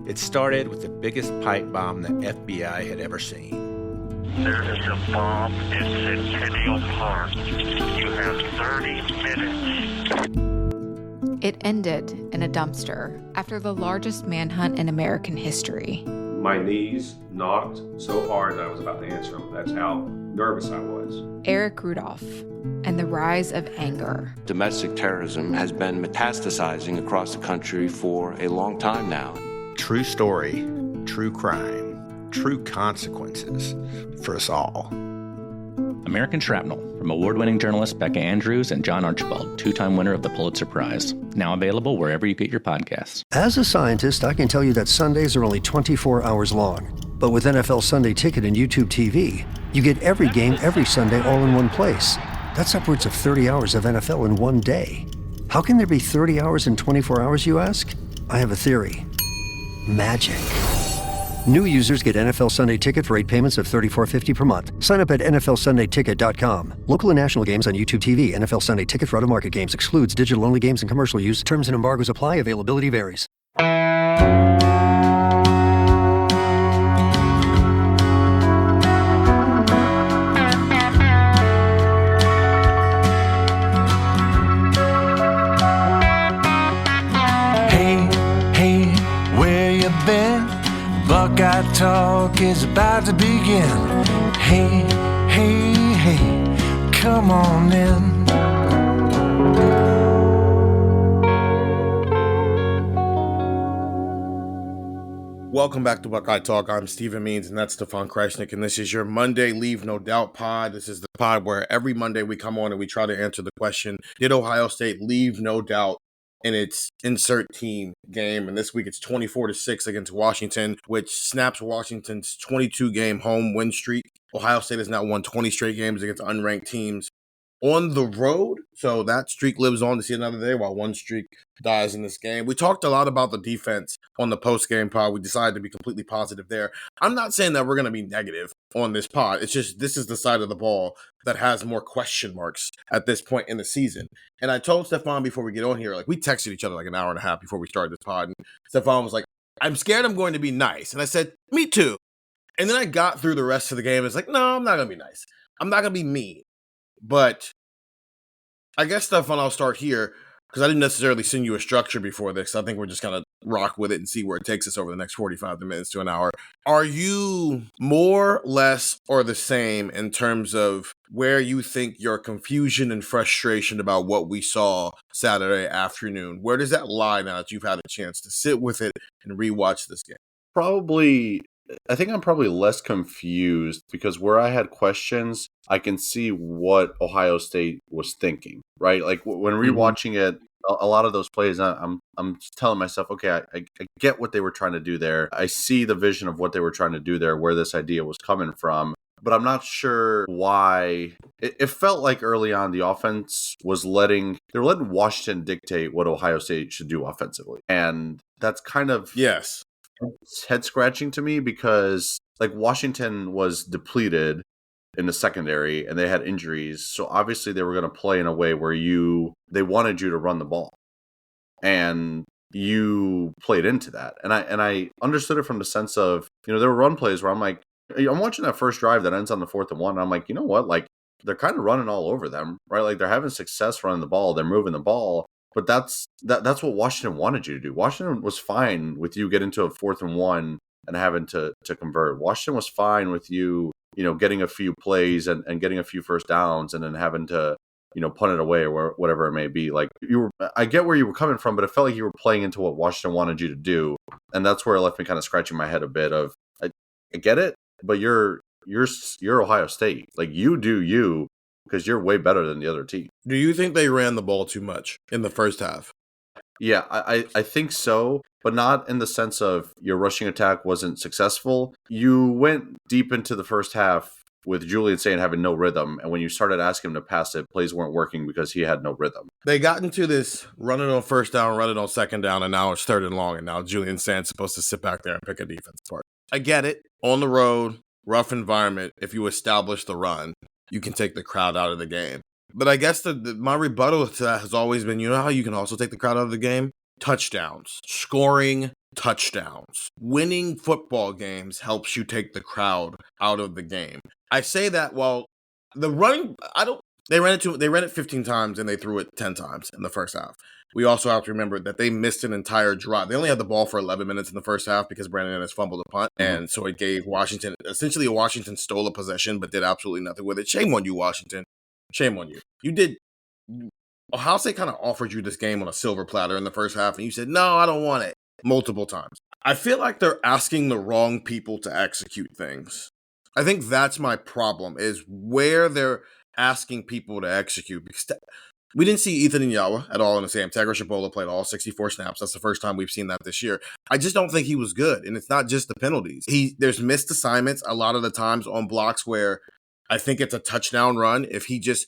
It started with the biggest pipe bomb the FBI had ever seen. There is a bomb in Centennial Park. You have 30 minutes. It ended in a dumpster after the largest manhunt in American history. My knees knocked so hard that I was about to answer them. That's how nervous I was. Eric Rudolph and the rise of anger. Domestic terrorism has been metastasizing across the country for a long time now. True story, true crime, true consequences for us all. American Shrapnel, from award-winning journalists Becca Andrews and John Archibald, two-time winner of the Pulitzer Prize. Now available wherever you get your podcasts. As a scientist, I can tell you that Sundays are only 24 hours long. But with NFL Sunday Ticket and YouTube TV, you get every game every Sunday all in one place. That's upwards of 30 hours of NFL in one day. How can there be 30 hours in 24 hours, you ask? I have a theory. Magic. New users get NFL Sunday Ticket for 8 payments of $34.50 per month. Sign up at NFLSundayTicket.com. Local and national games on YouTube TV. NFL Sunday Ticket for out-of-market games excludes digital-only games and commercial use. Terms and embargoes apply. Availability varies. Buckeye Talk is about to begin. Hey, hey, hey, come on in. Welcome back to Buckeye Talk. I'm Stephen Means, and that's Stefan Krajisnik, and this is your Monday Leave No Doubt pod. This is the pod where every Monday we come on and we try to answer the question, did Ohio State leave no doubt in its insert team game? And this week it's 24-6 against Washington, which snaps Washington's 22-game home win streak. Ohio State has now won 20 straight games against unranked teams on the road, so that streak lives on to see another day while one streak dies in this game. We talked a lot about the defense on the post-game pod. We decided to be completely positive there. I'm not saying that we're going to be negative on this pod. It's just this is the side of the ball that has more question marks at this point in the season. And I told Stefan before we get on here, like, we texted each other like an hour and a half before we started this pod, and Stefan was like, I'm scared I'm going to be nice. And I said, me too. And then I got through the rest of the game. It's like, no, I'm not going to be nice. I'm not going to be mean. But I guess, Stefan, I'll start here because I didn't necessarily send you a structure before this. I think we're just going to rock with it and see where it takes us over the next 45 minutes to an hour. Are you more, less, or the same in terms of where you think your confusion and frustration about what we saw Saturday afternoon, where does that lie now that you've had a chance to sit with it and rewatch this game? I think I'm probably less confused because where I had questions, I can see what Ohio State was thinking, right? Like when rewatching it, a lot of those plays, I'm telling myself, okay, I get what they were trying to do there. I see the vision of what they were trying to do there, where this idea was coming from, but I'm not sure why. It felt like early on the offense was they were letting Washington dictate what Ohio State should do offensively. And that's kind of head scratching to me because like Washington was depleted in the secondary and they had injuries. So obviously they were going to play in a way where they wanted you to run the ball and you played into that. And I understood it from the sense of, there were run plays where I'm like, I'm watching that first drive that ends on the 4th and 1. And I'm like, you know what? Like they're kind of running all over them, right? Like they're having success running the ball. They're moving the ball. But that's what Washington wanted you to do. Washington was fine with you getting to a 4th and 1 and having to convert. Washington was fine with you, getting a few plays and getting a few first downs and then having to, punt it away or whatever it may be. Like I get where you were coming from, but it felt like you were playing into what Washington wanted you to do. And that's where it left me kind of scratching my head a bit of, I get it, but you're Ohio State. Like you do you. Because you're way better than the other team. Do you think they ran the ball too much in the first half? Yeah, I think so, but not in the sense of your rushing attack wasn't successful. You went deep into the first half with Julian saying having no rhythm, and when you started asking him to pass it, plays weren't working because he had no rhythm. They got into this running on first down, running on second down, and now it's 3rd and long, and now Julian Sand's supposed to sit back there and pick a defense apart. I get it. On the road, rough environment, if you establish the run, you can take the crowd out of the game. But I guess my rebuttal to that has always been, how you can also take the crowd out of the game? Touchdowns. Scoring touchdowns. Winning football games helps you take the crowd out of the game. I say that while the running, they ran it 15 times and they threw it 10 times in the first half. We also have to remember that they missed an entire drive. They only had the ball for 11 minutes in the first half because Brandon Ennis fumbled a punt. And so it gave Washington stole a possession, but did absolutely nothing with it. Shame on you, Washington. Shame on you. Ohio State kind of offered you this game on a silver platter in the first half, and you said, no, I don't want it, multiple times. I feel like they're asking the wrong people to execute things. I think that's my problem, is where they're asking people to execute. Because we didn't see Ethan Inyawa at all in the same. Tegra Shabola played all 64 snaps. That's the first time we've seen that this year. I just don't think he was good, and it's not just the penalties. There's missed assignments a lot of the times on blocks where I think it's a touchdown run if he just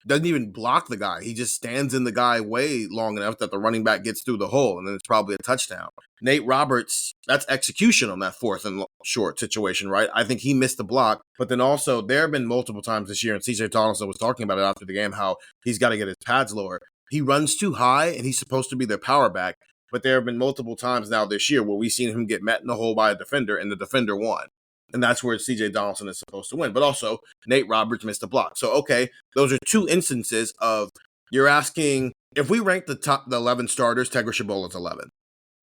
doesn't even block the guy. He just stands in the guy way long enough that the running back gets through the hole, and then it's probably a touchdown. Nate Roberts, that's execution on that 4th and short situation, right? I think he missed the block, but then also there have been multiple times this year, and CJ Donaldson was talking about it after the game, how he's got to get his pads lower. He runs too high, and he's supposed to be their power back, but there have been multiple times now this year where we've seen him get met in the hole by a defender, and the defender won. And that's where CJ Donaldson is supposed to win. But also, Nate Roberts missed a block. So, okay, those are two instances of you're asking, if we rank the 11 starters, Tegra Shabola's 11.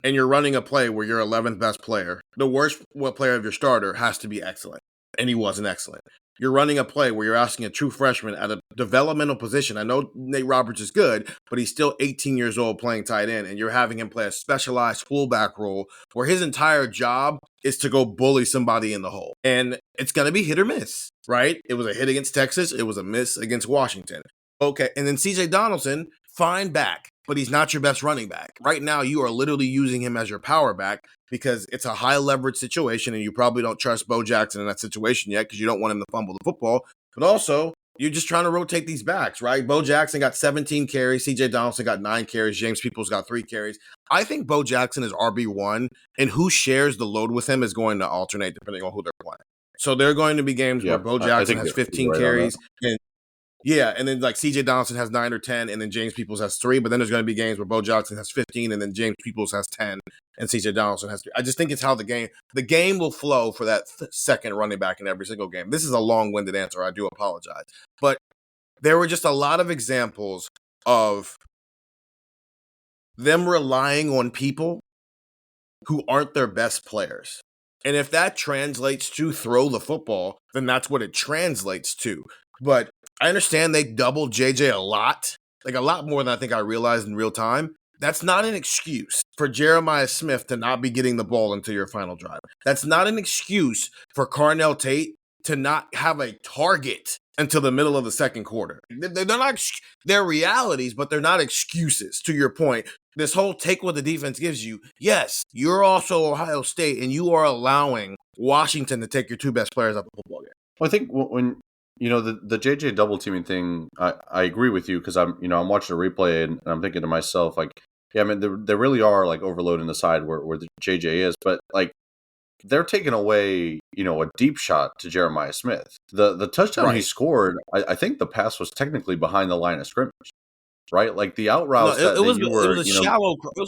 And you're running a play where you're 11th best player, the worst player of your starter has to be excellent. And he wasn't excellent. You're running a play where you're asking a true freshman at a developmental position. I know Nate Roberts is good, but he's still 18 years old playing tight end, and you're having him play a specialized fullback role where his entire job is to go bully somebody in the hole. And it's going to be hit or miss, right? It was a hit against Texas. It was a miss against Washington. Okay, and then CJ Donaldson, fine back, but he's not your best running back. Right now, you are literally using him as your power back because it's a high leverage situation, and you probably don't trust Bo Jackson in that situation yet because you don't want him to fumble the football. But also, you're just trying to rotate these backs, right? Bo Jackson got 17 carries. CJ Donaldson got 9 carries. James Peoples got 3 carries. I think Bo Jackson is RB1, and who shares the load with him is going to alternate depending on who they're playing. So there are going to be games where Bo Jackson has 15 carries, and then like CJ Donaldson has 9 or 10, and then James Peoples has 3. But then there's going to be games where Bo Jackson has 15, and then James Peoples has 10, and CJ Donaldson has 3. I just think it's how the game will flow for that second running back in every single game. This is a long-winded answer. I do apologize, but there were just a lot of examples of them relying on people who aren't their best players. And if that translates to throw the football, then that's what it translates to. But I understand they doubled JJ a lot more than I think I realized in real time. That's not an excuse for Jeremiah Smith to not be getting the ball into your final drive. That's not an excuse for Carnell Tate to not have a target until the middle of the second quarter. They're realities, but they're not excuses, to your point. This whole take what the defense gives you. Yes, you're also Ohio State, and you are allowing Washington to take your 2 best players out of the football game. Well, I think when the JJ double teaming thing, I agree with you because I'm watching a replay and I'm thinking to myself like, yeah, I mean they really are like overloading the side where the JJ is, but like they're taking away a deep shot to Jeremiah Smith. The touchdown he scored, I think the pass was technically behind the line of scrimmage, right? Like the out routes it was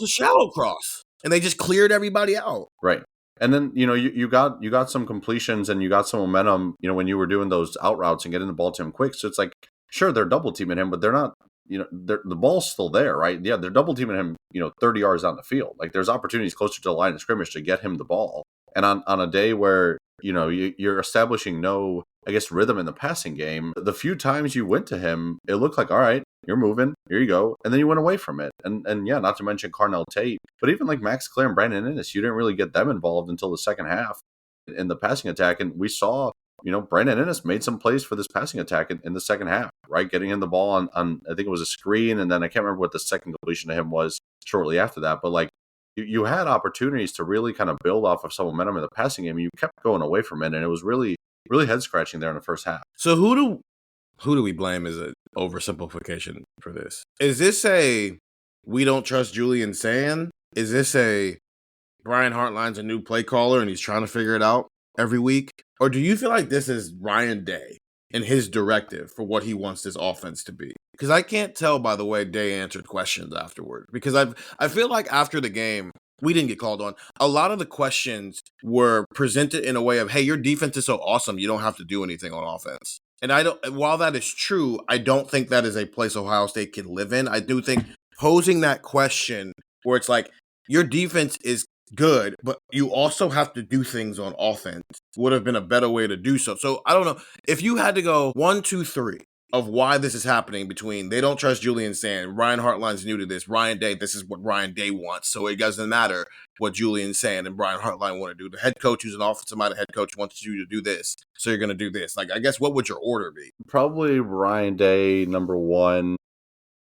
a shallow cross, and they just cleared everybody out, right? And then, you got some completions and you got some momentum, when you were doing those out routes and getting the ball to him quick. So it's like, sure, they're double teaming him, but they're not, the ball's still there, right? Yeah, they're double teaming him, 30 yards down the field. Like there's opportunities closer to the line of scrimmage to get him the ball. And on a day where, you're establishing no, I guess, rhythm in the passing game, the few times you went to him, it looked like, all right, you're moving, here you go. And then you went away from it. And yeah, not to mention Carnell Tate, but even like Max Clare and Brandon Ennis, you didn't really get them involved until the second half in the passing attack. And we saw, Brandon Ennis made some plays for this passing attack in the second half, right? Getting in the ball on, I think it was a screen. And then I can't remember what the second completion to him was shortly after that. But like, you had opportunities to really kind of build off of some momentum in the passing game. You kept going away from it. And it was really, really head scratching there in the first half. So who do we blame as an oversimplification for this? Is this a we don't trust Julian Sand? Is this a Brian Hartline's a new play caller and he's trying to figure it out every week? Or do you feel like this is Ryan Day and his directive for what he wants this offense to be? Because I can't tell by the way Day answered questions afterward. Because I feel like after the game, We didn't get called on. A lot of the questions were presented in a way of, hey, your defense is so awesome, you don't have to do anything on offense. And while that is true, I don't think that is a place Ohio State can live in. I do think posing that question where it's like, your defense is good, but you also have to do things on offense would have been a better way to do so. So I don't know. If you had to go 1, 2, 3 of why this is happening between they don't trust Julian Sand, Ryan Hartline's new to this, Ryan Day, this is what Ryan Day wants. So it doesn't matter what Julian Sand and Brian Hartline want to do. The head coach who's an offensive minded head coach wants you to do this. So you're going to do this. Like, I guess what would your order be? Probably Ryan Day, number 1.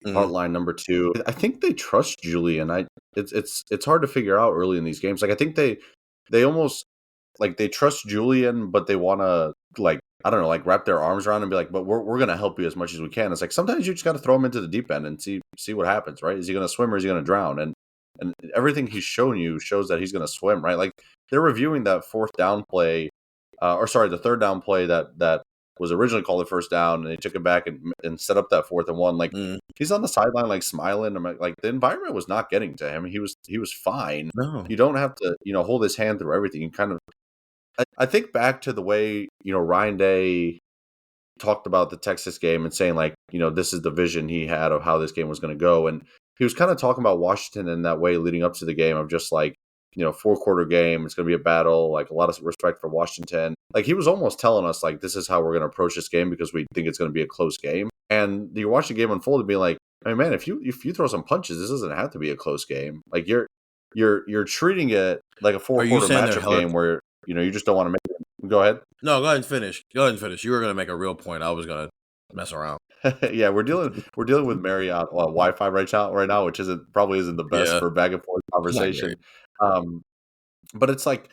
Hartline number 2. I think they trust Julian. It's hard to figure out early in these games. Like I think they almost like they trust Julian, but they want to like I don't know, like wrap their arms around him and be like, but we're gonna help you as much as we can. It's like sometimes you just got to throw him into the deep end and see what happens, right? Is he gonna swim or is he gonna drown? And everything he's shown you shows that he's gonna swim, right? Like they're reviewing that the third down play that was originally called the first down, and they took it back and set up that 4th and 1. Like he's on the sideline, like smiling. I'm like the environment was not getting to him. He was fine. No. You don't have to, hold his hand through everything. You kind of, I think back to the way, Ryan Day talked about the Texas game and saying like, this is the vision he had of how this game was going to go. And he was kind of talking about Washington in that way leading up to the game of just like, 4-quarter game. It's going to be a battle, like a lot of respect for Washington. Like he was almost telling us like, this is how we're going to approach this game because we think it's going to be a close game. And you watch the game unfold and be like, I mean, man, if you throw some punches, this doesn't have to be a close game. Like you're treating it like a 4-quarter matchup game where, you just don't want to make it. Go ahead. No, go ahead and finish. You were going to make a real point. I was going to mess around. Yeah, we're dealing with Marriott Wi-Fi right now, which probably isn't the best for back and forth conversation. But it's like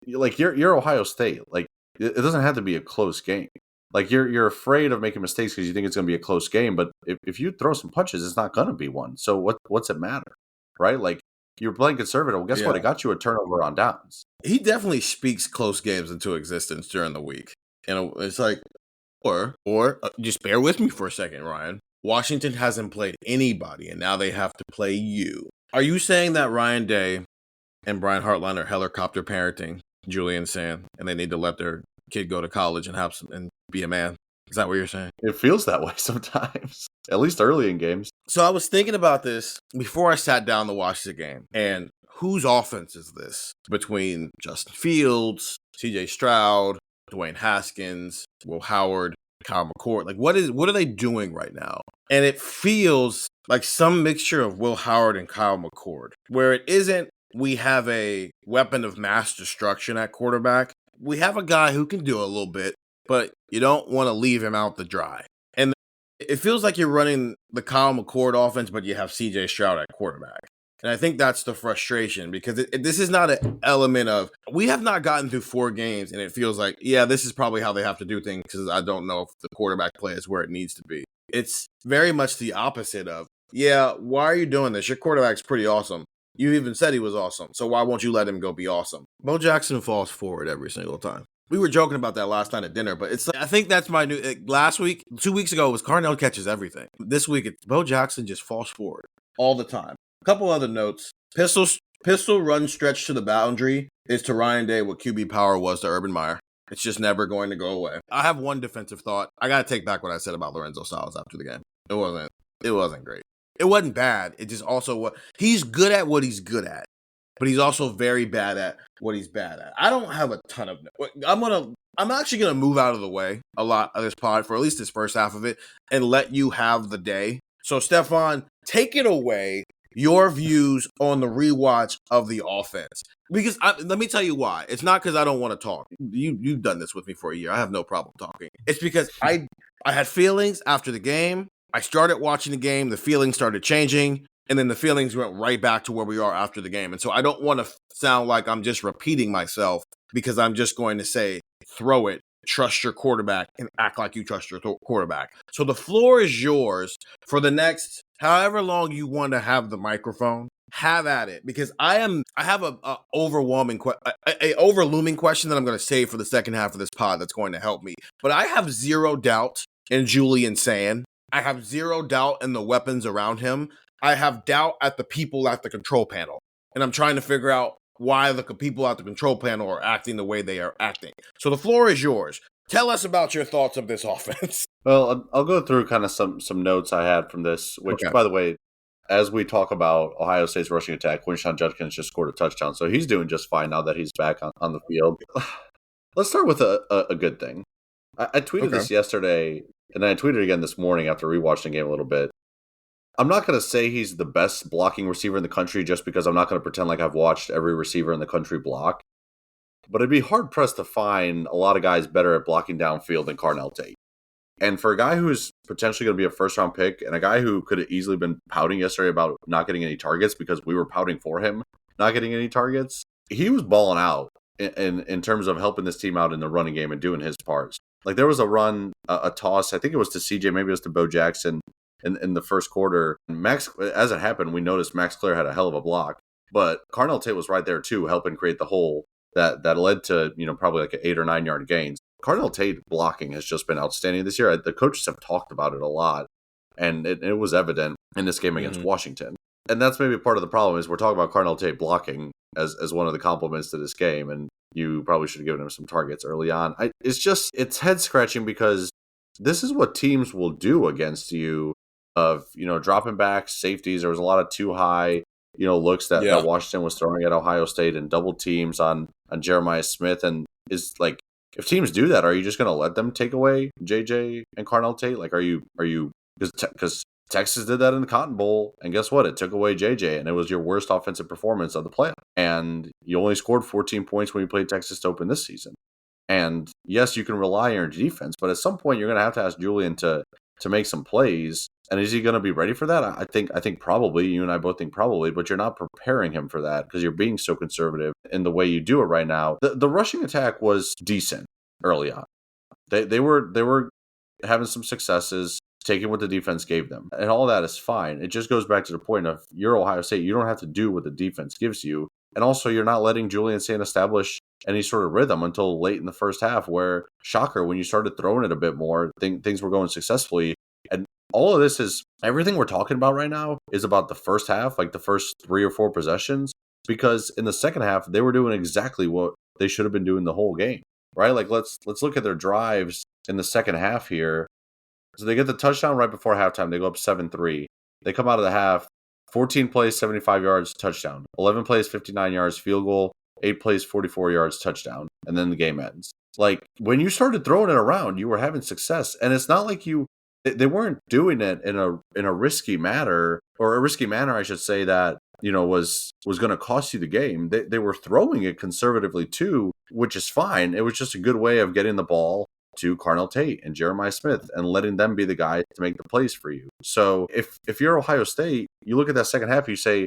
you're Ohio State. Like it doesn't have to be a close game. Like you're afraid of making mistakes because you think it's going to be a close game. But if you throw some punches, it's not going to be one. So what's it matter, right? Like you're playing conservative. Well, guess what? It got you a turnover on downs. He definitely speaks close games into existence during the week, and it's like, or just bear with me for a second, Ryan. Washington hasn't played anybody, and now they have to play you. Are you saying that Ryan Day and Brian Hartline are helicopter parenting Julian Sand, and they need to let their kid go to college and and be a man? Is that what you're saying? It feels that way sometimes, at least early in games. So I was thinking about this before I sat down to watch the game, and whose offense is this between Justin Fields, C.J. Stroud, Dwayne Haskins, Will Howard, Kyle McCord? Like, what are they doing right now? And it feels like some mixture of Will Howard and Kyle McCord, where it isn't we have a weapon of mass destruction at quarterback. We have a guy who can do a little bit, but you don't want to leave him out to dry. And it feels like you're running the Kyle McCord offense, but you have C.J. Stroud at quarterback. And I think that's the frustration because this is not an element of we have not gotten through 4 games and it feels like, yeah, this is probably how they have to do things because I don't know if the quarterback play is where it needs to be. It's very much the opposite of, yeah, why are you doing this? Your quarterback's pretty awesome. You even said he was awesome. So why won't you let him go be awesome? Bo Jackson falls forward every single time. We were joking about that last night at dinner, but it's like, I think that's my new, last week, 2 weeks ago, it was Carnell catches everything. This week, it's Bo Jackson just falls forward all the time. A couple other notes. Pistol run stretch to the boundary is to Ryan Day what QB power was to Urban Meyer. It's just never going to go away. I have one defensive thought. I got to take back what I said about Lorenzo Styles after the game. It wasn't great. It wasn't bad. It just also he's good at what he's good at, but he's also very bad at what he's bad at. I don't have a ton of. I'm actually gonna move out of the way a lot of this pod for at least this first half of it and let you have the day. So Stefan, take it away. Your views on the rewatch of the offense. Because let me tell you why. It's not because I don't want to talk. You've done this with me for a year. I have no problem talking. It's because I had feelings after the game. I started watching the game. The feelings started changing. And then the feelings went right back to where we are after the game. And so I don't want to sound like I'm just repeating myself because I'm just going to say, throw it, trust your quarterback, and act like you trust your quarterback. So the floor is yours for the next however long you want to have the microphone. Have at it, because I have a overlooming question that I'm going to save for the second half of this pod that's going to help me. But I have zero doubt in Julian Sand. I have zero doubt in the weapons around him. I have doubt at the people at the control panel. and I'm trying to figure out why the people at the control panel are acting the way they are acting. So the floor is yours. Tell us about your thoughts of this offense. Well, I'll go through kind of some notes I had from this, which, Okay. by the way, as we talk about Ohio State's rushing attack, Quinshon Judkins just scored a touchdown, so he's doing just fine now that he's back on the field. Let's start with a good thing. I tweeted this yesterday, and then I tweeted again this morning after rewatching the game a little bit. I'm not going to say he's the best blocking receiver in the country just because I'm not going to pretend like I've watched every receiver in the country block. But I'd be hard-pressed to find a lot of guys better at blocking downfield than Carnell Tate. And for a guy who's potentially going to be a first-round pick and a guy who could have easily been pouting yesterday about not getting any targets because we were pouting for him not getting any targets, he was balling out in terms of helping this team out in the running game and doing his parts. Like there was a run, a toss, I think it was to CJ, maybe it was to Bo Jackson in the first quarter. Max, as it happened, we noticed Max Clare had a hell of a block, but Carnell Tate was right there too, helping create the hole that led to, probably like an 8 or 9 yard gains. Carnell Tate blocking has just been outstanding this year. The coaches have talked about it a lot, and it was evident in this game against Washington. And that's maybe part of the problem is we're talking about Carnell Tate blocking as one of the compliments to this game, and you probably should have given him some targets early on. It's head-scratching because this is what teams will do against you of, dropping back, safeties. There was a lot of too high, looks that Washington was throwing at Ohio State and double teams on Jeremiah Smith. And is like, if teams do that, are you just going to let them take away JJ and Carnell Tate? Like, are you because Texas did that in the Cotton Bowl, and guess what? It took away JJ, and it was your worst offensive performance of the playoff. And you only scored 14 points when you played Texas to open this season. And yes, you can rely on your defense, but at some point you're going to have to ask Julian to make some plays. And is he going to be ready for that? I think probably. You and I both think probably, but you're not preparing him for that because you're being so conservative in the way you do it right now. The rushing attack was decent early on. They were having some successes, taking what the defense gave them, and all that is fine. It just goes back to the point of you're Ohio State. You don't have to do what the defense gives you, and also you're not letting Julian Saint establish any sort of rhythm until late in the first half. Where shocker, when you started throwing it a bit more, things were going successfully. And all of this is everything we're talking about right now is about the first half, like the first 3 or 4 possessions, because in the second half they were doing exactly what they should have been doing the whole game, right? Like let's look at their drives in the second half here. So they get the touchdown right before halftime. They go up 7-3. They come out of the half, 14 plays, 75 yards, touchdown. 11 plays, 59 yards, field goal. 8 plays, 44 yards, touchdown. And then the game ends. Like, when you started throwing it around, you were having success. And it's not like they weren't doing it in a risky manner, or a risky manner, I should say, that, was going to cost you the game. They were throwing it conservatively too, which is fine. It was just a good way of getting the ball to Carnell Tate and Jeremiah Smith and letting them be the guy to make the plays for you. So if you're Ohio State, you look at that second half, you say,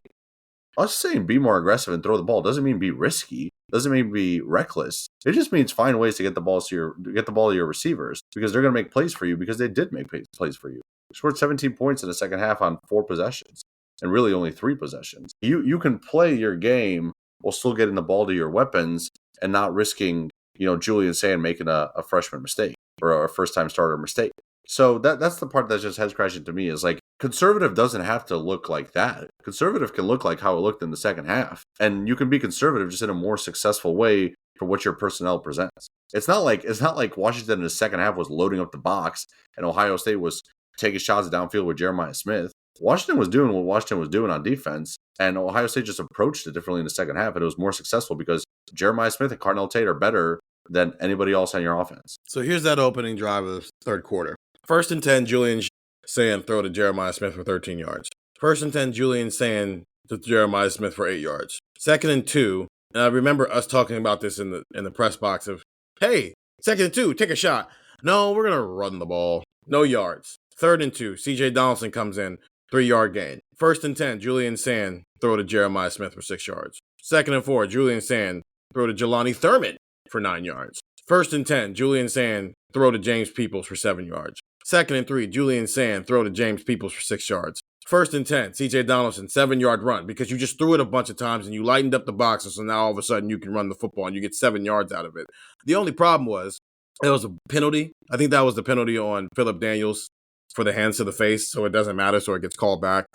us saying be more aggressive and throw the ball doesn't mean be risky, doesn't mean be reckless. It just means find ways to get the ball to your receivers, because they're going to make plays for you, because they did make plays for you. They scored 17 points in the second half on 4 possessions, and really only 3 possessions. You can play your game while still getting the ball to your weapons and not risking, Julian Sand making a freshman mistake or a first-time starter mistake. So that's the part that's just head-scratching to me, is like, conservative doesn't have to look like that. Conservative can look like how it looked in the second half. And you can be conservative just in a more successful way for what your personnel presents. It's not like Washington in the second half was loading up the box and Ohio State was taking shots downfield with Jeremiah Smith. Washington was doing what Washington was doing on defense, and Ohio State just approached it differently in the second half, and it was more successful because Jeremiah Smith and Carnell Tate are better than anybody else on your offense. So here's that opening drive of the third quarter. 1st and 10, Julian Sand throw to Jeremiah Smith for 13 yards. 1st and 10, Julian Sand to Jeremiah Smith for 8 yards. 2nd and 2, and I remember us talking about this in the press box of, hey, 2nd and 2, take a shot. No, we're going to run the ball. No yards. 3rd and 2, C.J. Donaldson comes in, 3-yard gain. 1st and 10, Julian Sand throw to Jeremiah Smith for 6 yards. 2nd and 4, Julian Sand throw to Jelani Thurman for 9 yards. 1st and 10, Julian Sand throw to James Peoples for 7 yards. 2nd and 3, Julian Sand throw to James Peoples for 6 yards. 1st and 10, C.J. Donaldson, 7-yard run, because you just threw it a bunch of times and you lightened up the boxes, so now all of a sudden you can run the football and you get 7 yards out of it. The only problem was it was a penalty. I think that was the penalty on Phillip Daniels for the hands to the face, so it doesn't matter, so it gets called back.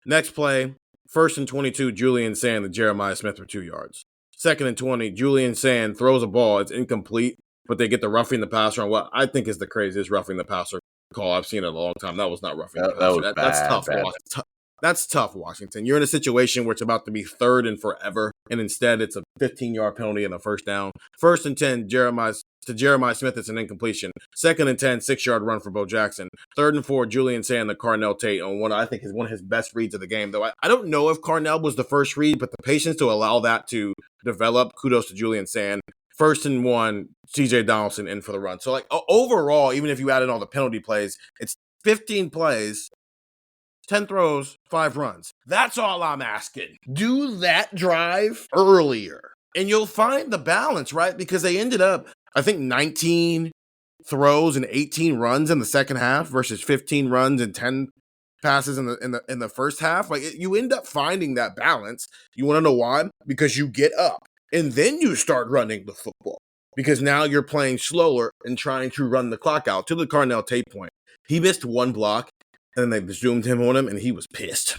Next play, First and 22, Julian Sand and Jeremiah Smith for 2 yards. Second and 20, Julian Sand throws a ball. It's incomplete, but they get the roughing the passer on what I think is the craziest roughing the passer call I've seen in a long time. That was not roughing the passer. That was bad, that's tough. bad. That's tough, Washington. You're in a situation where it's about to be third and forever, and instead it's a 15-yard penalty and a first down. First and 10, Jeremiah Smith, it's an incompletion. Second and 10, 6-yard run for Bo Jackson. Third and 4, Julian Sand and Carnell Tate on one I think is one of his best reads of the game. Though I don't know if Carnell was the first read, but the patience to allow that to develop, kudos to Julian Sand. First and 1, C.J. Donaldson in for the run. So, like, overall, even if you add in all the penalty plays, it's 15 plays, 10 throws, 5 runs. That's all I'm asking. Do that drive earlier, and you'll find the balance, right? Because they ended up, I think, 19 throws and 18 runs in the second half versus 15 runs and 10 passes in the first half. Like, you end up finding that balance. You want to know why? Because you get up. And then you start running the football because now you're playing slower and trying to run the clock out. To the Carnell Tate point, he missed one block and then they zoomed him on him and he was pissed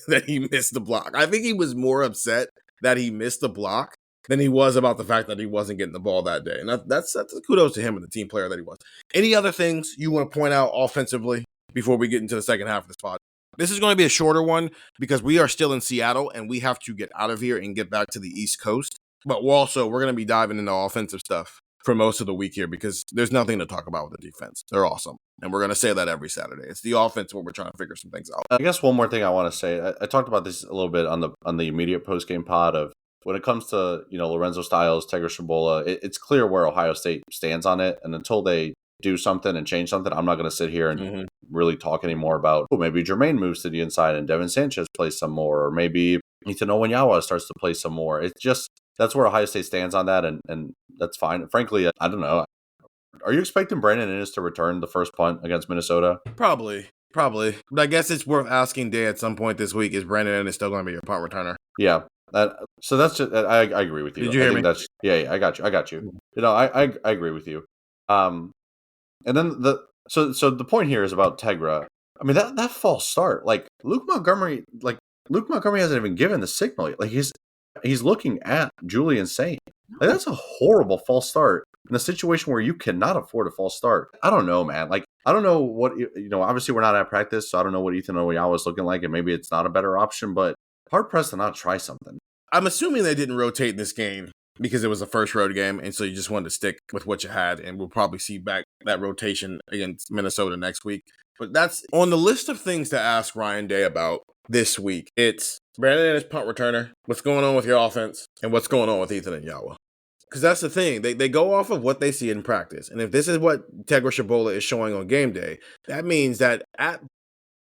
that he missed the block. I think he was more upset that he missed the block than he was about the fact that he wasn't getting the ball that day. And that's kudos to him and the team player that he was. Any other things you want to point out offensively before we get into the second half of this pod? This is going to be a shorter one because we are still in Seattle and we have to get out of here and get back to the East Coast. But we're going to be diving into offensive stuff for most of the week here because there's nothing to talk about with the defense. They're awesome. And we're going to say that every Saturday. It's the offense where we're trying to figure some things out. I guess one more thing I want to say. I talked about this a little bit on the immediate post-game pod of when it comes to, Lorenzo Styles, Tegra Shabola, it's clear where Ohio State stands on it. And until they do something and change something, I'm not going to sit here and really talk anymore about, maybe Jermaine moves to the inside and Devin Sanchez plays some more, or maybe Ethan Owenyawa starts to play some more. It's just, that's where Ohio State stands on that, and that's fine. Frankly, I don't know. Are you expecting Brandon Inniss to return the first punt against Minnesota? Probably. But I guess it's worth asking Day at some point this week, is Brandon Inniss still going to be your punt returner? Yeah. So that's just, I agree with you. Did you hear me? Yeah, I got you. I agree with you. And then the point here is about Tegra. I mean, that false start, like Luke Montgomery hasn't even given the signal yet. Like he's looking at Julian Sand. Like, that's a horrible false start in a situation where you cannot afford a false start. I don't know, man. Like, I don't know what, obviously we're not at practice, so I don't know what Ethan Oyawa is looking like, and maybe it's not a better option, but hard pressed to not try something. I'm assuming they didn't rotate in this game because it was a first road game, and so you just wanted to stick with what you had, and we'll probably see back that rotation against Minnesota next week. But that's on the list of things to ask Ryan Day about this week. It's Brandon Inniss, punt returner, what's going on with your offense, and what's going on with Ethan Oyawa. Because that's the thing. They go off of what they see in practice. And if this is what Tegra Shabola is showing on game day, that means that at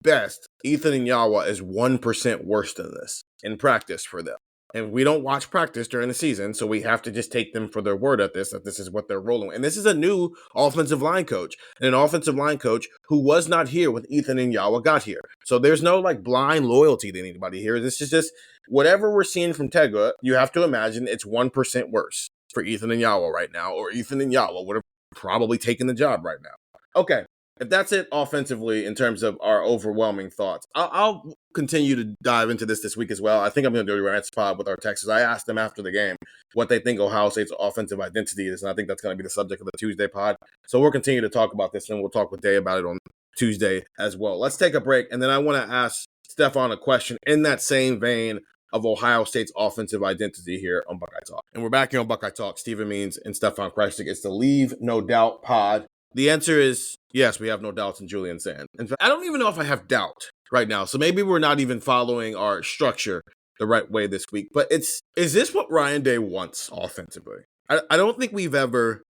best, Ethan Oyawa is 1% worse than this in practice for them. And we don't watch practice during the season, so we have to just take them for their word at this, that this is what they're rolling with. And this is a new offensive line coach, and an offensive line coach who was not here when Ethan Oyawa got here. So there's no blind loyalty to anybody here. This is just whatever we're seeing from Tegra, you have to imagine it's 1% worse for Ethan Oyawa right now, or Ethan Oyawa would have probably taken the job right now. Okay. If that's it offensively in terms of our overwhelming thoughts, I'll continue to dive into this week as well. I think I'm going to do a rant spot with our Texans. I asked them after the game what they think Ohio State's offensive identity is, and I think that's going to be the subject of the Tuesday pod. So we'll continue to talk about this, and we'll talk with Day about it on Tuesday as well. Let's take a break, and then I want to ask Stefan a question in that same vein of Ohio State's offensive identity here on Buckeye Talk. And we're back here on Buckeye Talk. Stephen Means and Stefan Krajisnik. It's the Leave No Doubt pod. The answer is yes, we have no doubts in Julian Sand. In fact, I don't even know if I have doubt right now. So maybe we're not even following our structure the right way this week. But is this what Ryan Day wants offensively? I don't think we've ever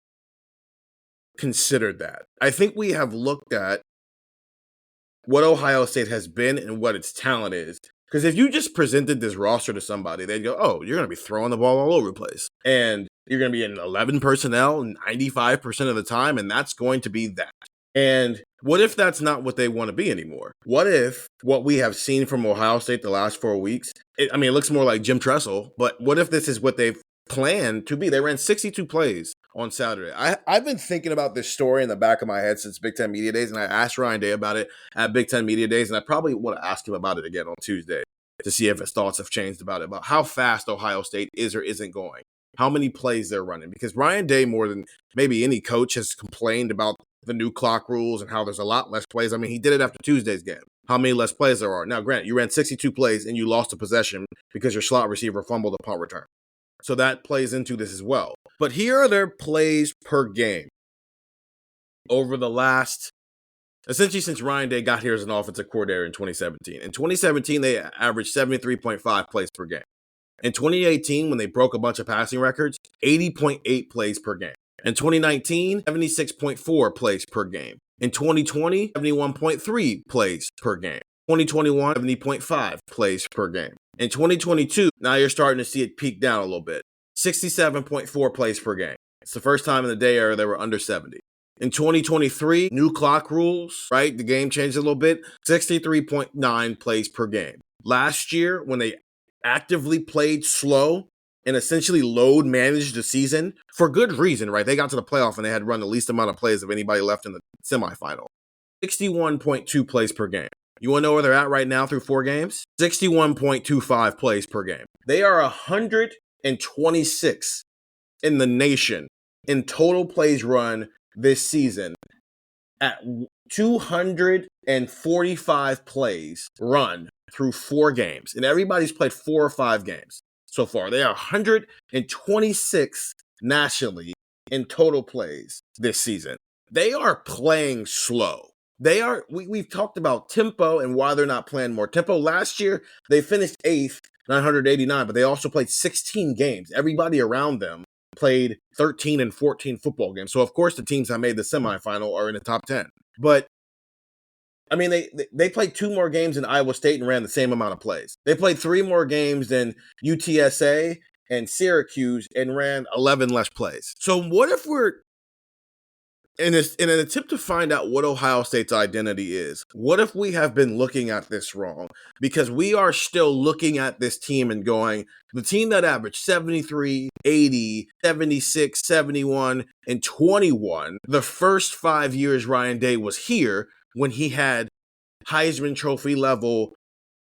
considered that. I think we have looked at what Ohio State has been and what its talent is. Because if you just presented this roster to somebody, they'd go, oh, you're going to be throwing the ball all over the place. And you're going to be in 11 personnel 95% of the time, and that's going to be that. And what if that's not what they want to be anymore? What if what we have seen from Ohio State the last 4 weeks, it looks more like Jim Tressel, but what if this is what they've planned to be? They ran 62 plays on Saturday. I've been thinking about this story in the back of my head since Big Ten Media Days, and I asked Ryan Day about it at Big Ten Media Days, and I probably want to ask him about it again on Tuesday. to see if his thoughts have changed about how fast Ohio State is or isn't going, how many plays they're running. Because Ryan Day, more than maybe any coach, has complained about the new clock rules and how there's a lot less plays. I mean, he did it after Tuesday's game. How many less plays there are. Now, granted, you ran 62 plays and you lost a possession because your slot receiver fumbled a punt return. So that plays into this as well. But here are their plays per game over the last, essentially since Ryan Day got here as an offensive coordinator in 2017. In 2017, they averaged 73.5 plays per game. In 2018, when they broke a bunch of passing records, 80.8 plays per game. In 2019, 76.4 plays per game. In 2020, 71.3 plays per game. 2021, 70.5 plays per game. In 2022, now you're starting to see it peak down a little bit. 67.4 plays per game. It's the first time in the Day era they were under 70. In 2023, new clock rules, right? The game changed a little bit. 63.9 plays per game. Last year, when they actively played slow and essentially load managed the season for good reason, right? They got to the playoff and they had run the least amount of plays of anybody left in the semifinal. 61.2 plays per game. You want to know where they're at right now through 4 games? 61.25 plays per game. They are 126 in the nation in total plays run this season at 245 plays run through 4 games. And everybody's played 4 or 5 games so far. They are 126 nationally in total plays this season. They are playing slow. We've talked about tempo and why they're not playing more tempo. Last year, they finished 8th, 989, but they also played 16 games. Everybody around them played 13 and 14 football games. So, of course, the teams that made the semifinal are in the top 10. But, I mean, they played 2 more games than Iowa State and ran the same amount of plays. They played 3 more games than UTSA and Syracuse and ran 11 less plays. So what if we're, in an attempt to find out what Ohio State's identity is, what if we have been looking at this wrong? Because we are still looking at this team and going, the team that averaged 73, 80, 76, 71, and 21, the first 5 years Ryan Day was here, when he had Heisman Trophy level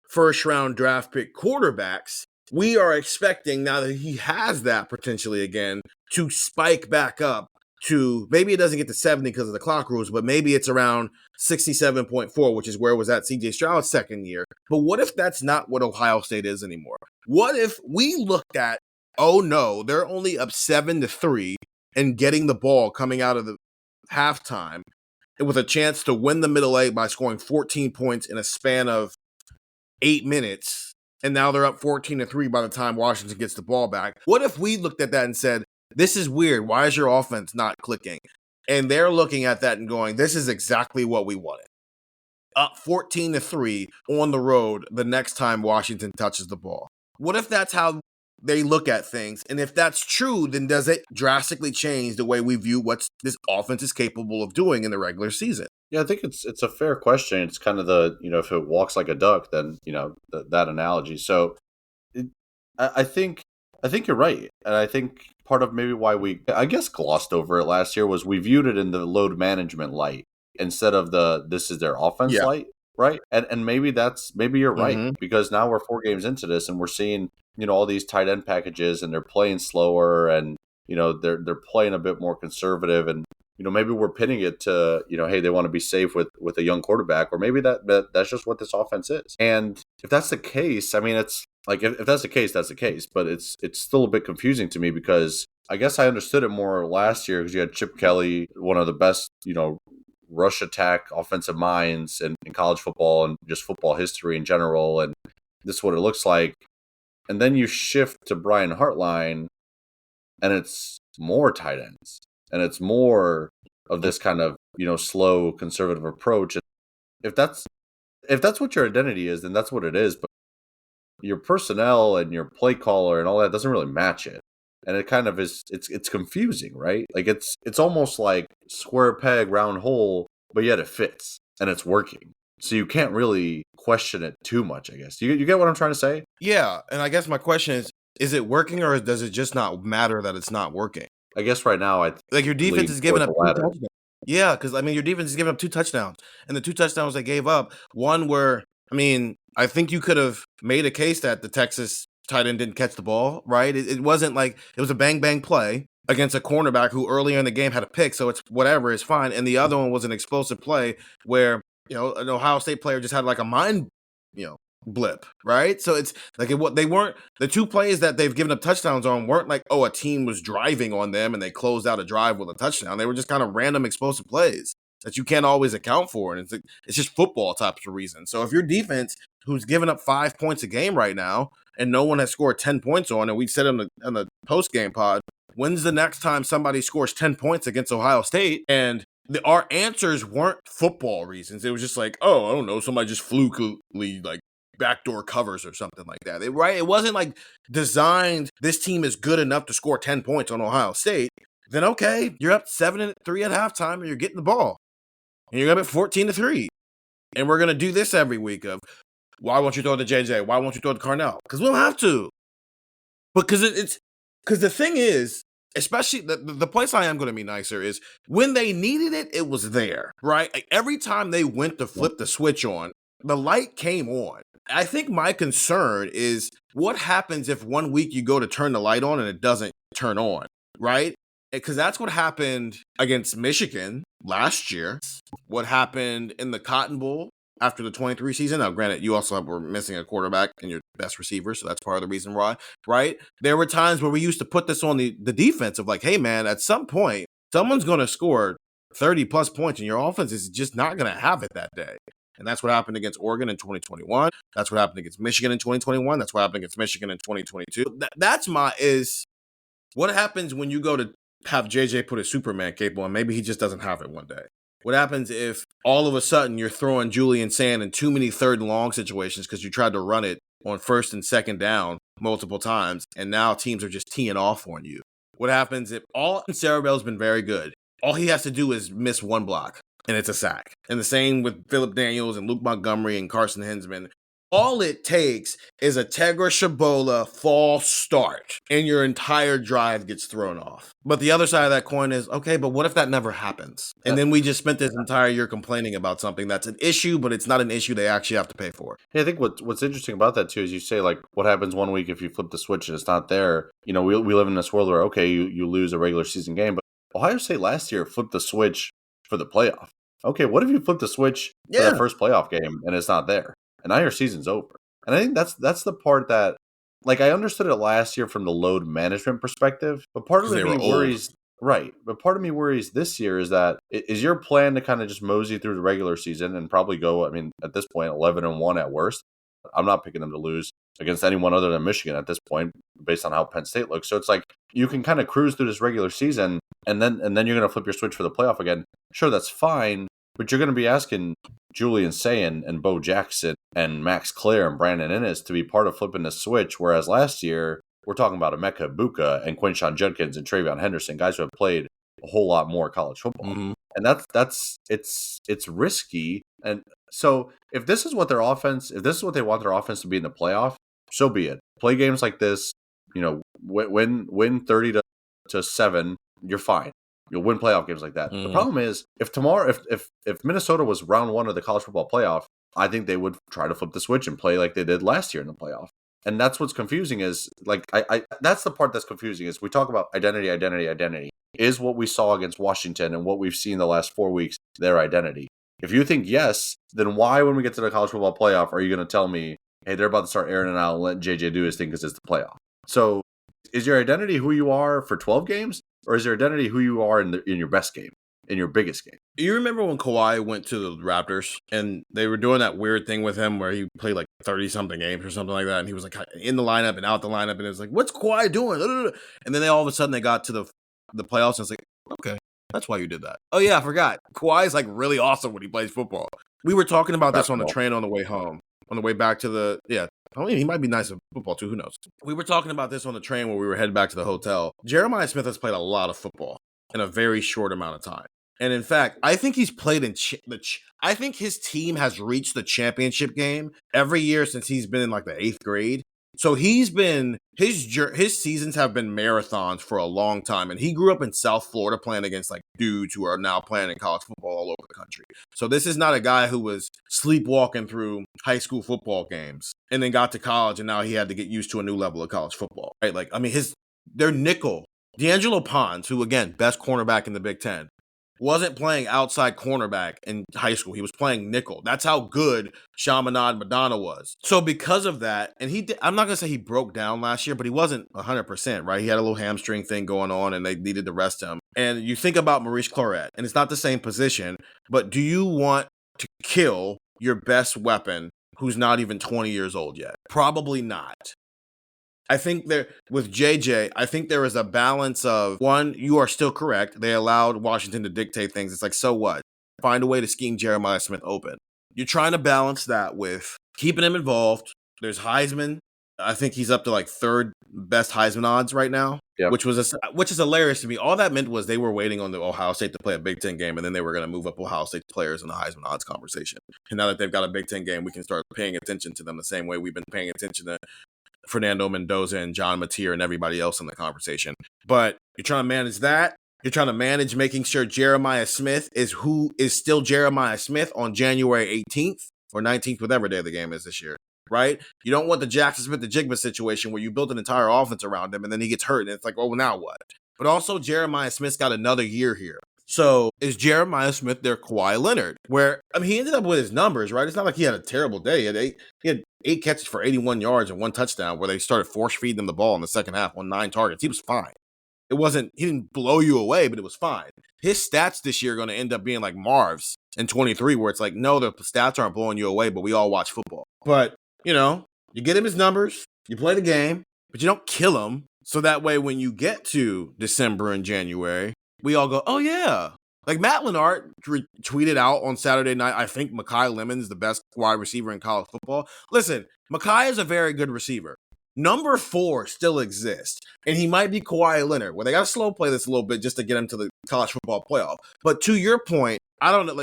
first round draft pick quarterbacks, we are expecting, now that he has that potentially again, to spike back up to, maybe it doesn't get to 70 because of the clock rules, but maybe it's around 67.4, which is where it was at CJ Stroud's second year. But what if that's not what Ohio State is anymore? What if we looked at, oh no, they're only up 7-3 and getting the ball coming out of the halftime with a chance to win the middle eight by scoring 14 points in a span of 8 minutes, and now they're up 14-3 by the time Washington gets the ball back? What if we looked at that and said, this is weird, why is your offense not clicking? And they're looking at that and going, this is exactly what we wanted. Up 14-3 on the road the next time Washington touches the ball. What if that's how they look at things? And if that's true, then does it drastically change the way we view what this offense is capable of doing in the regular season? Yeah, I think it's a fair question. It's kind of the, if it walks like a duck, then, that analogy. So I think you're right. And I think part of maybe why we, I guess, glossed over it last year was we viewed it in the load management light instead of this is their offense light, right? And maybe you're right, because now we're 4 games into this and we're seeing, all these tight end packages and they're playing slower and, they're playing a bit more conservative, and, maybe we're pinning it to, hey, they want to be safe with a young quarterback, or maybe that's just what this offense is. And if that's the case, I mean, it's like, if that's the case, that's the case, but it's still a bit confusing to me, because I guess I understood it more last year because you had Chip Kelly, one of the best, rush attack offensive minds in college football and just football history in general. And this is what it looks like. And then you shift to Brian Hartline and it's more tight ends and it's more of this kind of, slow conservative approach. And if that's what your identity is, then that's what it is. But your personnel and your play caller and all that doesn't really match it. And it kind of is, it's confusing, right? Like it's almost like square peg, round hole, but yet it fits and it's working. So you can't really question it too much, I guess. You get what I'm trying to say? Yeah, and I guess my question is it working, or does it just not matter that it's not working? I guess right now, like your defense is giving up 2 touchdowns. Yeah, because, your defense is giving up 2 touchdowns. And the 2 touchdowns they gave up, one were, I think you could have made a case that the Texas tight end didn't catch the ball, right? It wasn't like it was a bang play against a cornerback who earlier in the game had a pick, so it's whatever, it's fine. And the other one was an explosive play where, an Ohio State player just had like a mind, blip, right? So it's like they weren't the two plays that they've given up touchdowns on weren't like, a team was driving on them and they closed out a drive with a touchdown. They were just kind of random explosive plays that you can't always account for, and it's just football types of reasons. So if your defense, who's giving up 5 points a game right now, and no one has scored 10 points on, and we said on the post game pod, when's the next time somebody scores 10 points against Ohio State? And our answers weren't football reasons. It was just like, I don't know, somebody just flukily like backdoor covers or something like that. It wasn't like designed, this team is good enough to score 10 points on Ohio State. Then okay, you're up 7-3 at halftime and you're getting the ball. And you're up at 14-3. And we're gonna do this every week of, why won't you throw to JJ? Why won't you throw to Carnell? Because we don't have to. Because because the thing is, especially the place I am going to be nicer is when they needed it, it was there, right? Like every time they went to flip the switch on, the light came on. I think my concern is what happens if 1 week you go to turn the light on and it doesn't turn on, right? Because that's what happened against Michigan last year. What happened in the Cotton Bowl after the 23 season. Now, granted, you also were missing a quarterback and your best receiver, so that's part of the reason why, right? There were times where we used to put this on the defense of like, hey, man, at some point, someone's going to score 30-plus points, and your offense is just not going to have it that day. And that's what happened against Oregon in 2021. That's what happened against Michigan in 2021. That's what happened against Michigan in 2022. Is what happens when you go to have JJ put a Superman cape on. Maybe he just doesn't have it one day. What happens if all of a sudden you're throwing Julian Sand in too many third and long situations because you tried to run it on first and second down multiple times, and now teams are just teeing off on you? What happens if Cerebell's been very good. All he has to do is miss one block, and it's a sack. And the same with Phillip Daniels and Luke Montgomery and Carson Hinsman. All it takes is a Tegra Shabola false start, and your entire drive gets thrown off. But the other side of that coin is, okay, but what if that never happens? And then we just spent this entire year complaining about something that's an issue, but it's not an issue they actually have to pay for. Yeah, I think what's interesting about that, too, is you say, like, what happens 1 week if you flip the switch and it's not there? We live in this world where, okay, you lose a regular season game, but Ohio State last year flipped the switch for the playoff. Okay, what if you flip the switch for that first playoff game and it's not there? And now your season's over. And I think that's the part that, like, I understood it last year from the load management perspective, but part of me worries, right? But part of me worries this year is that is your plan to kind of just mosey through the regular season and probably go, at this point, 11-1 at worst. I'm not picking them to lose against anyone other than Michigan at this point, based on how Penn State looks. So it's like you can kind of cruise through this regular season, and then you're going to flip your switch for the playoff again. Sure, that's fine. But you're going to be asking Julian Sayin and Bo Jackson and Max Clare and Brandon Innes to be part of flipping the switch, whereas last year we're talking about Emeka Ibuka and Quinshon Judkins and Travion Henderson, guys who have played a whole lot more college football. Mm-hmm. And it's risky. And so if this is what they want their offense to be in the playoff, so be it. Play games like this, win 30-7, you're fine. You'll win playoff games like that. Mm. The problem is, if Minnesota was round one of the college football playoff, I think they would try to flip the switch and play like they did last year in the playoff. And that's what's confusing is, like, that's the part that's confusing is we talk about identity. Is what we saw against Washington and what we've seen the last 4 weeks their identity? If you think yes, then why, when we get to the college football playoff, are you going to tell me, hey, they're about to start airing it out and let JJ do his thing because it's the playoff? So is your identity who you are for 12 games? Or is your identity who you are in your best game, in your biggest game? You remember when Kawhi went to the Raptors and they were doing that weird thing with him where he played like 30-something games or something like that, and he was like in the lineup and out the lineup, and it was like, what's Kawhi doing? And then all of a sudden they got to the playoffs, and it's like, okay, that's why you did that. Oh yeah, I forgot. Kawhi is like really awesome when he plays football. We were talking about this on the train on the way home, on the way back to he might be nice at football too. Who knows? We were talking about this on the train when we were headed back to the hotel. Jeremiah Smith has played a lot of football in a very short amount of time. And in fact, I think he's played in I think his team has reached the championship game every year since he's been in like the 8th grade. So he's been his seasons have been marathons for a long time. And he grew up in South Florida playing against like dudes who are now playing in college football. football all over the country. So this is not a guy who was sleepwalking through high school football games and then got to college and now he had to get used to a new level of college football, right? Like, I mean, their nickel, D'Angelo Pons, who again, best cornerback in the Big Ten, wasn't playing outside cornerback in high school. He was playing nickel. That's how good Chaminade Madonna was. So because of that, and I'm not going to say he broke down last year, but he wasn't 100%, right? He had a little hamstring thing going on, and they needed to rest him. And you think about Maurice Claret, and it's not the same position, but do you want to kill your best weapon who's not even 20 years old yet? Probably not. I think with JJ, I think there is a balance of, one, you are still correct. They allowed Washington to dictate things. It's like, so what? Find a way to scheme Jeremiah Smith open. You're trying to balance that with keeping him involved. There's Heisman. I think he's up to like third best Heisman odds right now, which is hilarious to me. All that meant was they were waiting on the Ohio State to play a Big Ten game, and then they were going to move up Ohio State players in the Heisman odds conversation. And now that they've got a Big Ten game, we can start paying attention to them the same way we've been paying attention to Fernando Mendoza and John Mateer and everybody else in the conversation. But you're trying to manage that. You're trying to manage making sure Jeremiah Smith is still Jeremiah Smith on January 18th or 19th, whatever day the game is this year, right? You don't want the Jackson Smith-Njigba situation where you build an entire offense around him and then he gets hurt and it's like, oh, well, now what? But also Jeremiah Smith's got another year here. So is Jeremiah Smith their Kawhi Leonard? Where, I mean, he ended up with his numbers, right? It's not like he had a terrible day. He had 8 catches for 81 yards and 1 touchdown where they started force-feeding him the ball in the second half on 9 targets. He was fine. He didn't blow you away, but it was fine. His stats this year are going to end up being like Marv's in 23, where it's like, no, the stats aren't blowing you away, but we all watch football. But, you get him his numbers, you play the game, but you don't kill him. So that way, when you get to December and January, we all go, oh, yeah. Like Matt Leinart tweeted out on Saturday night, I think Mekhi Lemon's the best wide receiver in college football. Listen, Mekhi is a very good receiver. Number 4 still exists, and he might be Kawhi Leonard, where they got to slow play this a little bit just to get him to the college football playoff. But to your point, I don't know,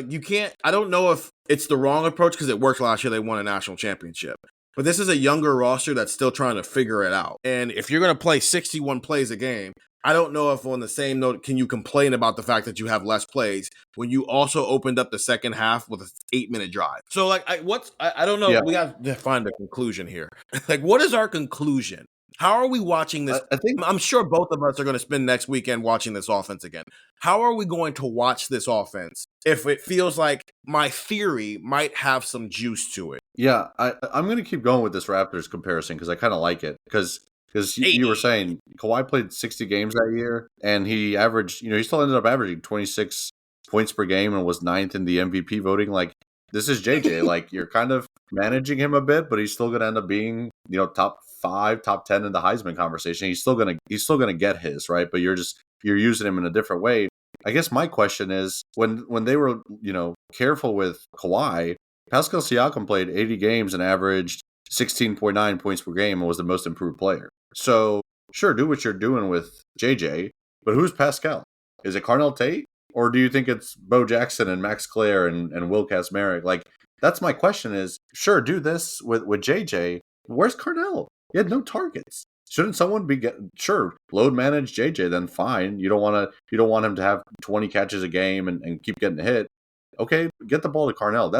I don't know if it's the wrong approach because it worked last year. They won a national championship. But this is a younger roster that's still trying to figure it out. And if you're going to play 61 plays a game, I don't know if on the same note, can you complain about the fact that you have less plays when you also opened up the second half with an 8-minute drive? So I don't know. Yeah. We got to find a conclusion here. Like, what is our conclusion? How are we watching this? I'm sure both of us are going to spend next weekend watching this offense again. How are we going to watch this offense if it feels like my theory might have some juice to it? Yeah, I'm going to keep going with this Raptors comparison because I kind of like it because you were saying Kawhi played 60 games that year, and he averaged, he still ended up averaging 26 points per game and was 9th in the MVP voting. Like, this is JJ. Like, you're kind of managing him a bit, but he's still going to end up being, top 5, top 10 in the Heisman conversation. He's still gonna get his, right? But you're using him in a different way. I guess my question is, when they were, careful with Kawhi, Pascal Siakam played 80 games and averaged 16.9 points per game and was the most improved player. So, sure, do what you're doing with JJ, but who's Pascal? Is it Carnell Tate? Or do you think it's Bo Jackson and Max Clare and Will Kazmarek? Like, that's my question is, sure, do this with JJ. Where's Carnell? He had no targets. Shouldn't someone load manage JJ, then fine. You don't want him to have 20 catches a game and keep getting hit. Okay, get the ball to Carnell.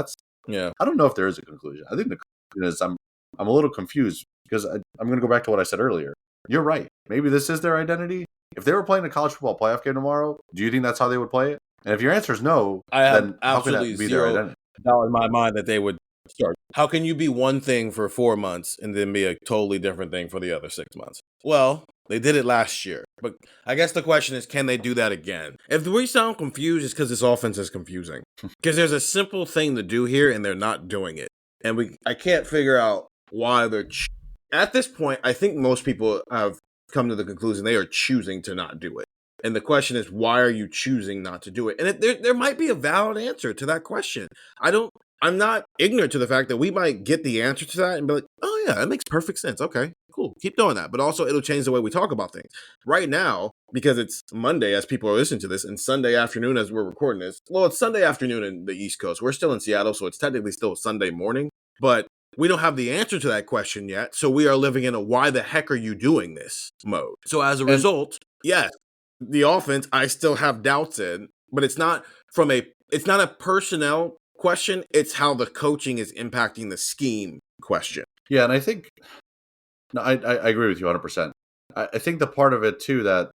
I don't know if there is a conclusion. I think the conclusion is I'm a little confused because I'm going to go back to what I said earlier. You're right. Maybe this is their identity. If they were playing a college football playoff game tomorrow, do you think that's how they would play it? And if your answer is no, then how could that be their identity? Doubt in my mind that they would start. How can you be one thing for 4 months and then be a totally different thing for the other 6 months? Well, they did it last year. But I guess the question is, can they do that again? If we sound confused, it's because this offense is confusing. Because there's a simple thing to do here, and they're not doing it. And I can't figure out why they're... At this point, I think most people have come to the conclusion they are choosing to not do it. And the question is, why are you choosing not to do it? And there might be a valid answer to that question. I'm not ignorant to the fact that we might get the answer to that and be like, oh yeah, that makes perfect sense. Okay, cool. Keep doing that. But also it'll change the way we talk about things. Right now, because it's Monday as people are listening to this, and Sunday afternoon as we're recording this, well, it's Sunday afternoon in the East Coast. We're still in Seattle, so it's technically still Sunday morning. But we don't have the answer to that question yet. So we are living in a why the heck are you doing this mode. So as a result, yes, the offense I still have doubts in, but it's not from a it's not a personnel question. It's how the coaching is impacting the scheme question. Yeah, and I think I agree with you 100%. I think the part of it too that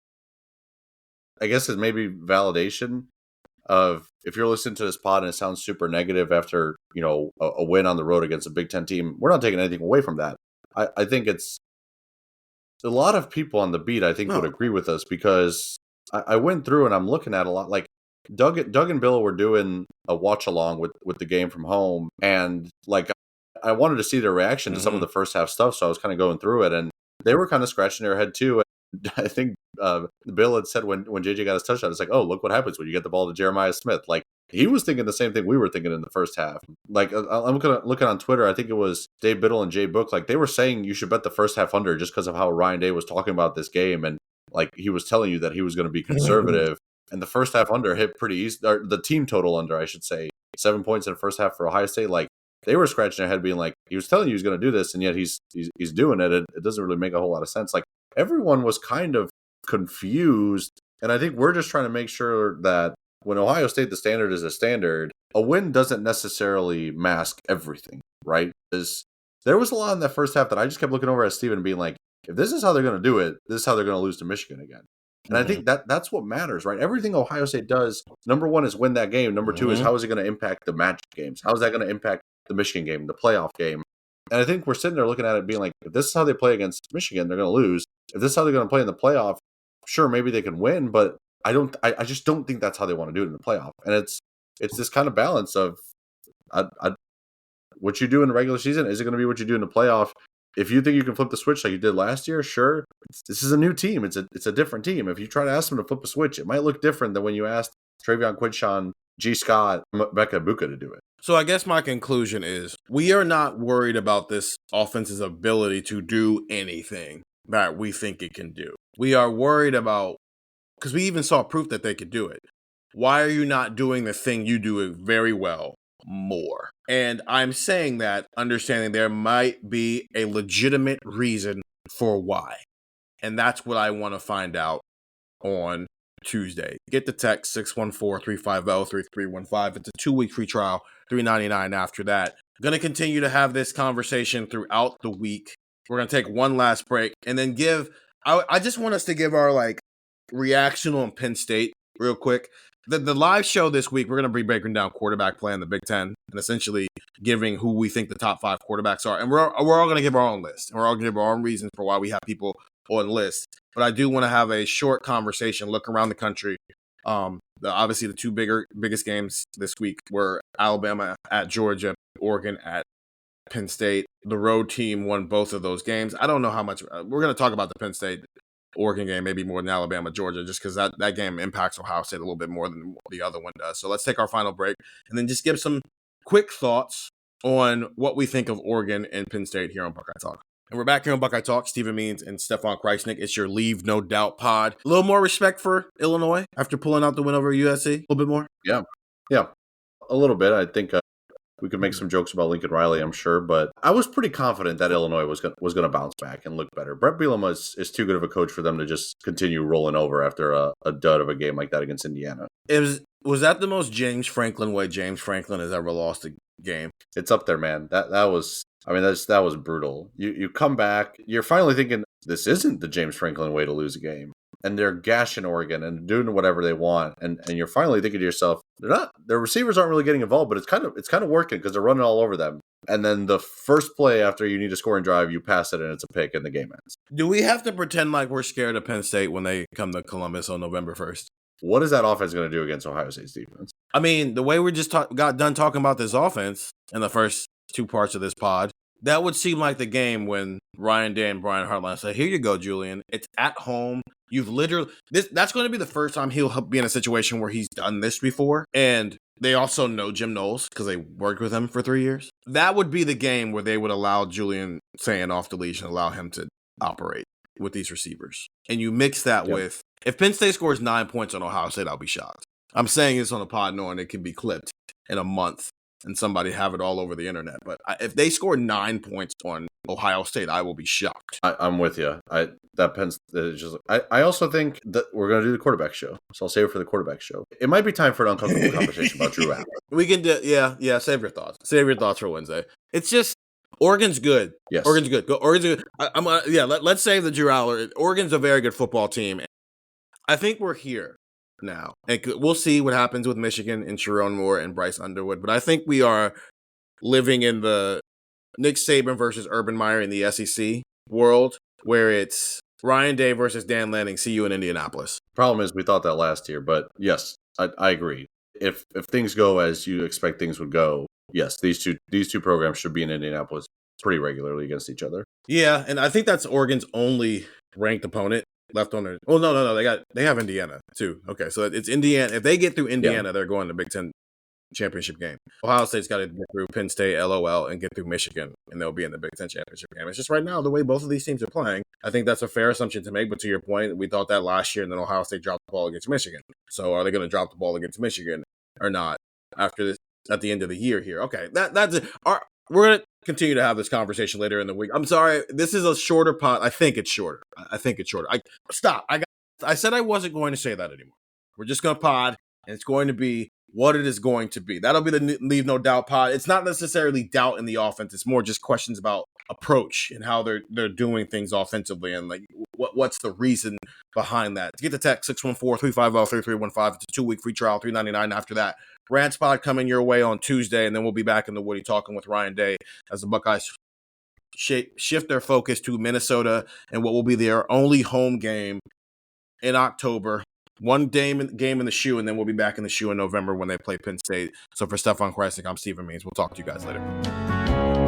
I guess is maybe validation of if you're listening to this pod and it sounds super negative after a win on the road against a Big Ten team, we're not taking anything away from that. I think it's a lot of people on the beat. I think would agree with us because I went through and I'm looking at a lot like Doug and Bill were doing a watch along with the game from home, and like I wanted to see their reaction to some of the first half stuff, so I was kind of going through it, and they were kind of scratching their head too. And I think Bill had said when JJ got his touchdown, it's like, oh, look what happens when you get the ball to Jeremiah Smith. Like he was thinking the same thing we were thinking in the first half. Like I'm looking on Twitter, I think it was Dave Biddle and Jay Book, like they were saying you should bet the first half under just because of how Ryan Day was talking about this game, and like he was telling you that he was going to be conservative. And the first half under hit pretty easy, or the team total under, I should say, 7 points in the first half for Ohio State. Like they were scratching their head, being like, he was telling you he's going to do this, and yet he's doing it. It doesn't really make a whole lot of sense. Like everyone was kind of confused, and I think we're just trying to make sure that when Ohio State the standard is a standard, a win doesn't necessarily mask everything, right? Because there was a lot in that first half that I just kept looking over at Steven and being like, if this is how they're going to do it, this is how they're going to lose to Michigan again. And I think that's what matters, right? Everything Ohio State does, number one, is win that game. Number two is how is it going to impact the match games? How is that going to impact the Michigan game, the playoff game? And I think we're sitting there looking at it being like, if this is how they play against Michigan, they're going to lose. If this is how they're going to play in the playoff, sure, maybe they can win, but I just don't think that's how they want to do it in the playoff. And it's this kind of balance of what you do in the regular season, is it going to be what you do in the playoff? If you think you can flip the switch like you did last year, sure. This is a new team. It's a different team. If you try to ask them to flip a switch, it might look different than when you asked Travion Quinshon, G. Scott, Becca Buka to do it. So I guess my conclusion is we are not worried about this offense's ability to do anything that we think it can do. We are worried about, because we even saw proof that they could do it. Why are you not doing the thing you do very well more? And I'm saying that understanding there might be a legitimate reason for why. And that's what I want to find out on Tuesday. Get the text 614-350-3315. It's a 2-week free trial, $3.99 after that. I'm going to continue to have this conversation throughout the week. We're going to take one last break and then I just want us to give our reaction on Penn State real quick. The live show this week, we're going to be breaking down quarterback play in the Big Ten and essentially giving who we think the top 5 quarterbacks are. And we're all going to give our own list. And we're all going to give our own reasons for why we have people on lists. But I do want to have a short conversation, look around the country. Obviously, the two biggest games this week were Alabama at Georgia, Oregon at Penn State. The road team won both of those games. I don't know how much we're going to talk about the Penn State Oregon game, maybe more than Alabama, Georgia, just because that game impacts Ohio State a little bit more than the other one does. So let's take our final break and then just give some quick thoughts on what we think of Oregon and Penn State here on Buckeye Talk. And we're back here on Buckeye Talk. Stephen Means and Stefan Krajisnik. It's your Leave No Doubt pod. A little more respect for Illinois after pulling out the win over USC. A little bit more? Yeah, a little bit. I think we could make some jokes about Lincoln Riley, I'm sure, but I was pretty confident that Illinois was going to bounce back and look better. Brett Bielema is too good of a coach for them to just continue rolling over after a dud of a game like that against Indiana. Was that the most James Franklin way James Franklin has ever lost a game? It's up there, man. That was brutal. You come back, you're finally thinking this isn't the James Franklin way to lose a game. And they're gashing Oregon and doing whatever they want. And you're finally thinking to yourself, their receivers aren't really getting involved, but it's kind of working because they're running all over them. And then the first play after you need a scoring drive, you pass it and it's a pick and the game ends. Do we have to pretend like we're scared of Penn State when they come to Columbus on November 1st? What is that offense going to do against Ohio State's defense? I mean, the way we just got done talking about this offense in the first 2 parts of this pod, that would seem like the game when Ryan Day and Brian Hartline say, here you go, Julian. It's at home. You've literally that's going to be the first time he'll be in a situation where he's done this before. And they also know Jim Knowles because they worked with him for 3 years. That would be the game where they would allow Julian Sand off the leash and allow him to operate with these receivers. And you mix that with, if Penn State scores 9 points on Ohio State, I'll be shocked. I'm saying this on a pod knowing it can be clipped in a month and somebody have it all over the internet. But if they score 9 points on Ohio State, I will be shocked. I'm with you. I also think that we're going to do the quarterback show, so I'll save it for the quarterback show. It might be time for an uncomfortable conversation about Drew Allen. We can do, yeah. Save your thoughts. Save your thoughts for Wednesday. It's just Oregon's good. Yes, Oregon's good. Oregon's good. Let's save the Drew Allen. Oregon's a very good football team. I think we're here now, and we'll see what happens with Michigan and Sharon Moore and Bryce Underwood. But I think we are living in the Nick Saban versus Urban Meyer in the SEC world, where it's Ryan Day versus Dan Lanning. See you in Indianapolis. Problem is, we thought that last year, but yes, I agree. If things go as you expect things would go, yes, these two programs should be in Indianapolis pretty regularly against each other. Yeah, and I think that's Oregon's only ranked opponent left on their. Oh no, they have Indiana too. Okay, so it's Indiana. If they get through Indiana, they're going to Big Ten championship game. Ohio State's got to get through Penn State, LOL, and get through Michigan, and they'll be in the Big Ten championship game. It's just right now the way both of these teams are playing. I think that's a fair assumption to make. But to your point, we thought that last year, and then Ohio State dropped the ball against Michigan. So are they going to drop the ball against Michigan or not after this at the end of the year here? Okay, that's it. We're going to continue to have this conversation later in the week. I'm sorry, this is a shorter pod. I think it's shorter. Stop. I said I wasn't going to say that anymore. We're just going to pod, and it's going to be what it is going to be. That'll be the Leave No Doubt pod. It's not necessarily doubt in the offense. It's more just questions about approach and how they're doing things offensively, and like what's the reason behind that. To get the text 614-350-3315. It's a 2-week free trial, $3.99 after that. Rant Spot coming your way on Tuesday, and then we'll be back in the Woody talking with Ryan Day as the Buckeyes shift their focus to Minnesota and what will be their only home game in October. One game in the shoe, and then we'll be back in the shoe in November when they play Penn State. So for Stefan Krajisnik, I'm Stephen Means. We'll talk to you guys later.